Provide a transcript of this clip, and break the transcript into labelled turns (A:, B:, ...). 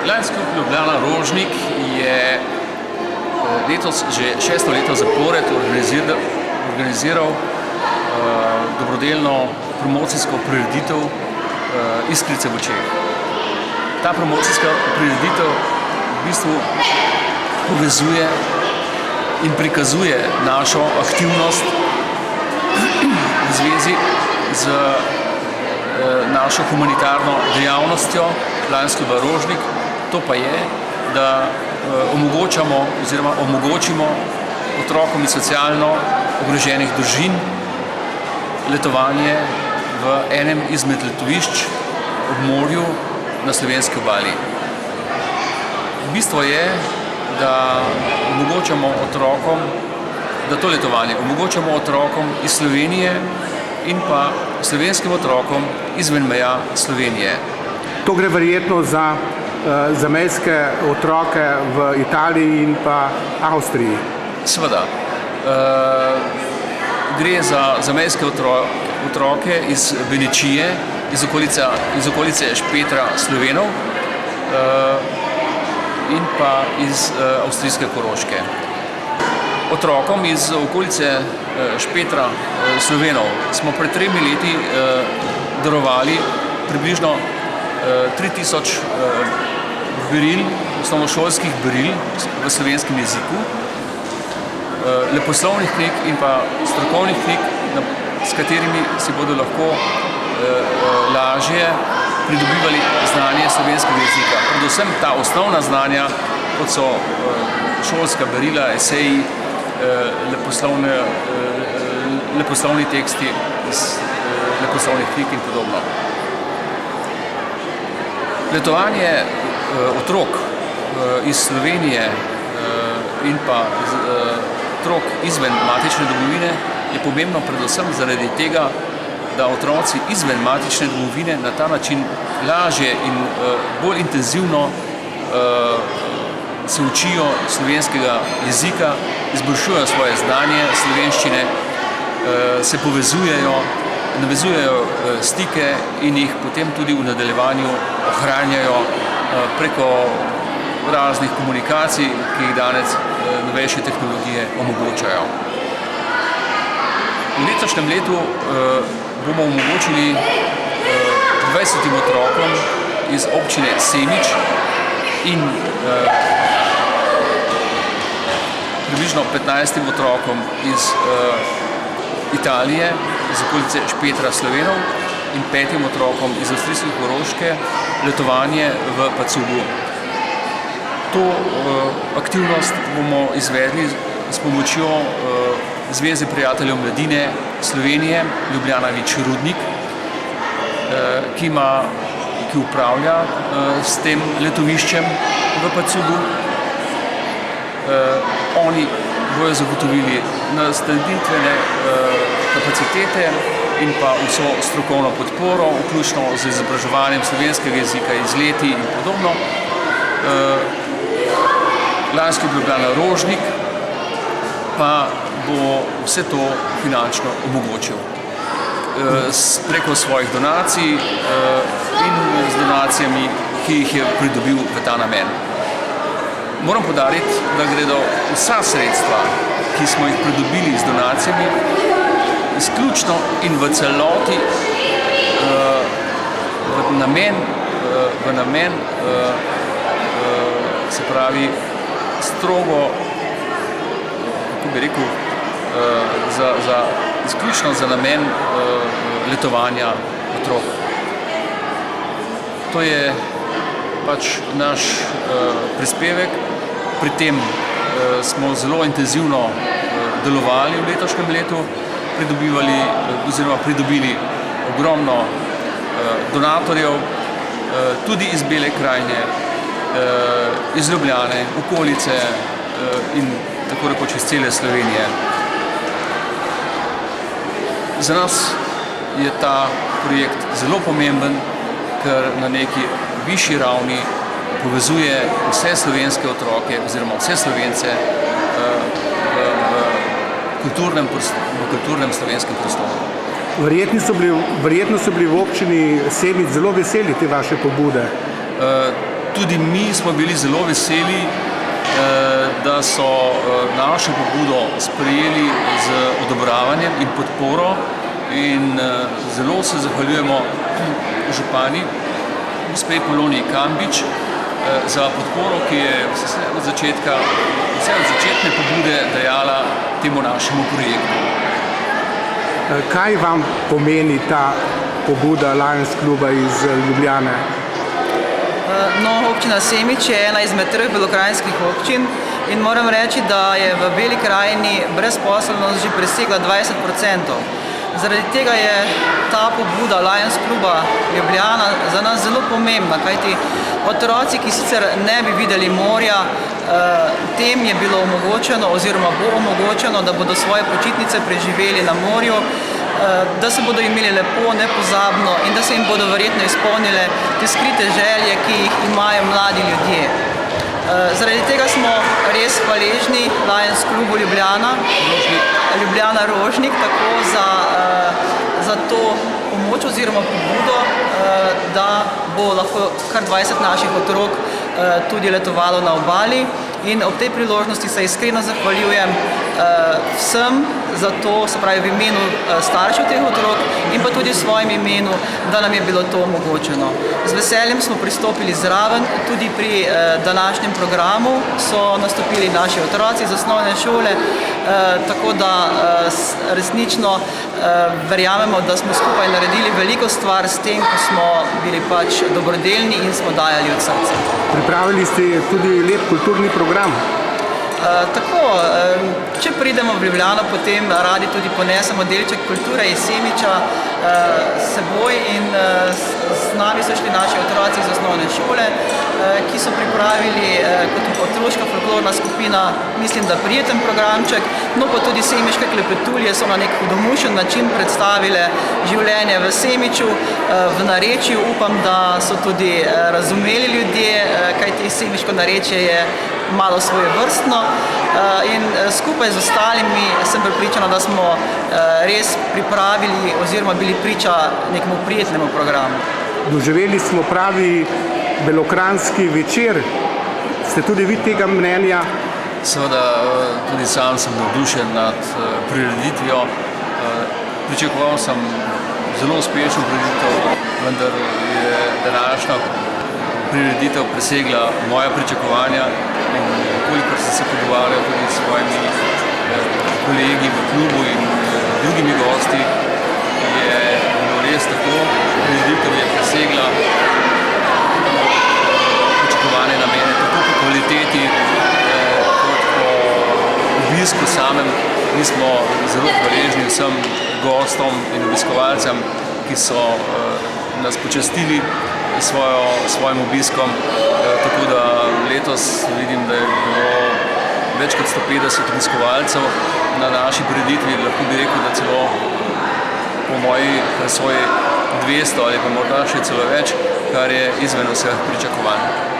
A: Lions Club Ljubljana Rožnik je letos že 6. leto zapored organiziral dobrodelno promocijsko prireditev Iskrice v očeh. Ta promocijska prireditev v bistvu povezuje in prikazuje našo aktivnost v zvezi z našo humanitarno dejavnostjo Lions Kluba Rožnik. To pa je, da omogočimo otrokom iz socialno ogroženih družin letovanje v enem izmed letovišč ob morju na slovenski obali. Bistvo je, da omogočamo otrokom, da to letovanje omogočamo otrokom iz Slovenije in pa slovenskim otrokom izven meja Slovenije.
B: To gre verjetno za zamejske otroke v Italiji in pa Avstriji.
A: Seveda. Gre za zamejske otroke iz Benečije, iz okolice Špetra Slovenov in pa iz avstrijske Koroške. Otrokom iz okolice Špetra Slovenov smo pred 3 leti darovali približno 3000 beril, osnovnošolskih beril v slovenskem jeziku, leposlovnih knjig in pa strokovnih knjig, s katerimi si bodo lahko lažje pridobivali znanje slovenskega jezika. Predvsem ta osnovna znanja, kot so šolska berila, eseji, leposlovni teksti iz leposlovnih knjig in podobno. Letovanje otrok iz Slovenije in pa otrok izven matične domovine je pomembno predvsem zaradi tega, da otroci izven matične domovine na ta način lažje in bolj intenzivno se učijo slovenskega jezika, izboljšujejo svoje znanje slovenščine, se povezujejo, navezujejo stike in jih potem tudi v nadaljevanju ohranjajo preko raznih komunikacij, ki jih danes novejše tehnologije omogočajo. V letošnjem letu bomo omogočili 20 otrokom iz občine Semič in približno 15 otrokom iz Italije, iz okolice Špetra Slovenov in 5 otrokom iz avstrijske Koroške letovanje v Pacugu. To aktivnost bomo izvedli s pomočjo Zveze prijateljev mladine Slovenije Ljubljana Vič-Rudnik, ki upravlja s tem letoviščem v Pacugu. Oni bojo zagotovili nastanitvene kapacitete in pa vso strokovno podporo, vključno z izobraževanjem slovenskega jezika, izleti in podobno. Lions Club Ljubljana Rožnik pa bo vse to finančno omogočil preko svojih donacij in z donacijami, ki jih je pridobil v ta namen. Moram poudariti, da gredo vsa sredstva, ki smo jih pridobili z donacijami, izključno in v celoti v namen, se pravi, strogo, kako bi rekel, izključno za namen letovanja otrok. To je pač naš prispevek. Pri tem smo zelo intenzivno delovali v letošnjem letu, pridobili ogromno donatorjev, tudi iz Bele krajine, iz Ljubljane, okolice in tako rekoč iz cele Slovenije. Za nas je ta projekt zelo pomemben, ker na neki višji ravni povezuje vse slovenske otroke oziroma vse Slovence v kulturnem slovenskem prostoru.
B: Verjetno so bili v občini Semič zelo veseli te vaše pobude.
A: Tudi mi smo bili zelo veseli, da so našo pobudo sprejeli z odobravanjem in podporo in zelo se zahvaljujemo župani, gospe Poloniji Kambič, za podporo, ki je vse od začetne pobude dajala temu našemu projektu.
B: Kaj vam pomeni ta pobuda Lions kluba iz Ljubljane?
C: No, občina Semič je ena izmed 3 belokranjskih občin in moram reči, da je v Beli krajini brezposelnost že presegla 20%. Zaradi tega je ta pobuda Lions kluba Ljubljana za nas zelo pomembna, kajti otroci, ki sicer ne bi videli morja, tem je bilo omogočeno oziroma bo omogočeno, da bodo svoje počitnice preživeli na morju, da se bodo imeli lepo, nepozabno in da se jim bodo verjetno izpolnile te skrite želje, ki jih imajo mladi ljudje. Zaradi tega smo res hvaležni Lions klubu Ljubljana Rožnik tako za to pomoč oziroma pobudo, da bo lahko kar 20 naših otrok tudi letovalo na obali. In ob tej priložnosti se iskreno zahvaljujem vsem za to, se pravi v imenu staršev teh otrok in pa tudi v svojem imenu, da nam je bilo to omogočeno. Z veseljem smo pristopili zraven, tudi pri današnjem programu so nastopili naši otroci iz osnovne šole, tako da resnično verjamemo, da smo skupaj naredili veliko stvar s tem, ko smo bili pač dobrodelni in smo dajali od srca.
B: Pripravili ste tudi lep kulturni program.
C: Tako, če pridemo v Ljubljano, potem radi tudi ponesemo delček kulture iz Semiča seboj in z nami so šli naši otroci iz osnovne šole, ki so pripravili kot otroška folklorna skupina, mislim, da prijeten programček, no pa tudi semiške klepetulje so na nek hudomušen način predstavile življenje v Semiču, v narečju. Upam, da so tudi razumeli ljudje, kajti semiško narečje je malo svojevrstno in skupaj z ostalimi sem prepričana, da smo res pripravili oziroma bili priča nekemu prijetnemu programu.
B: Doživeli smo pravi belokranjski večer. Ste tudi vi tega mnenja?
A: Seveda, tudi sam sem navdušen nad prireditvijo. Pričakoval sem zelo uspešno prireditev, vendar je današnja prireditev presegla moja pričakovanja in kolikor sem se pogovarjal tudi s svojimi kolegi v klubu in drugimi gosti, je bilo res tako. Prireditev je presegla pričakovane namene, tako po kvaliteti kot po obisku samem. Mi smo zelo hvaležni vsem gostom in obiskovalcem, ki so nas počastili svojim obiskom, tako da letos vidim, da je bilo več kot 150 obiskovalcev na naši prireditvi, lahko bi rekel, da celo po moji presoji 200 ali pa morda še celo več, kar je izven vseh pričakovanj.